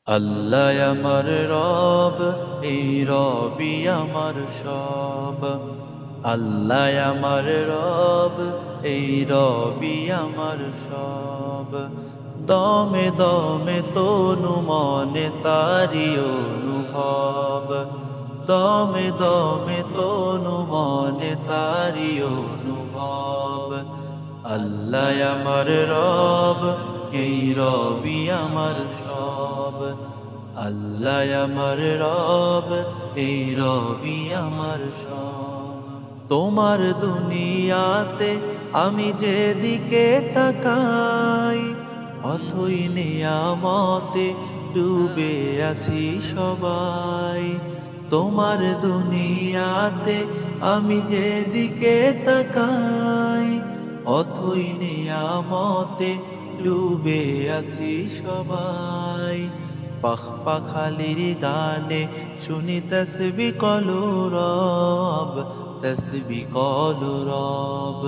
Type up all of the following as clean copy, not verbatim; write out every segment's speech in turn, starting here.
আল্লাহ আমার রব, এই রবি আমার সব। আল্লাহ আমার রব, এই রবি আমার সব। দমে দমে তনু মনে তারি অনুভব, দমে দমে তনু মনে তারি অনুভব। আল্লাহ আমার রব, এই রবি আমার সব। আল্লাহ আমার রব, এই রবি আমার সব। তোমার দুনিয়াতে আমি যেদিকে তাকাই, অথই নিয়ামতে ডুবে আছি সবাই। তোমার দুনিয়াতে আমি যেদিকে তাকাই, অথই নিয়ামতে ডুবে আছি সবাই। পাখালির গানে শুনি তসবি কলু রব, তসবি কলু রব।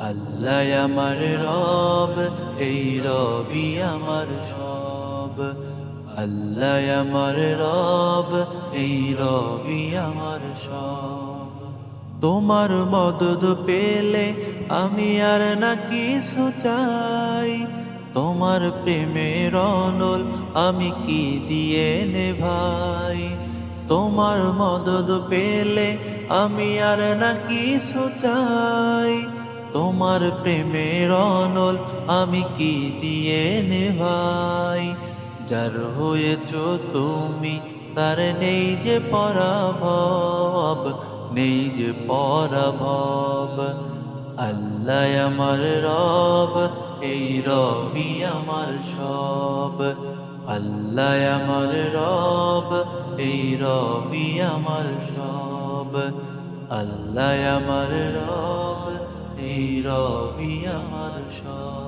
আল্লাহ আমার রব, এই রবি আমার সব। আল্লাহ আমার রব, এই রবি আমার সব। তোমার মদদ পেলে আমি আর না কিছু চাই, তোমার প্রেমের অনল আমি কি দিয়ে নে ভাই। তোমার মদদ পেলে আমি আর না কিছু চাই, তোমার প্রেমের অনল আমি কি দিয়ে নে ভাই। যার হয়েছ তুমি তার নেই যে পরাভব, নেই যে পরাভব। আল্লাহ আমার রব, এই রবি আমার সব। আল্লাহ আমার রব, এই রবি আমার সব। আল্লাহ আমার রব, এই রবি আমার সব।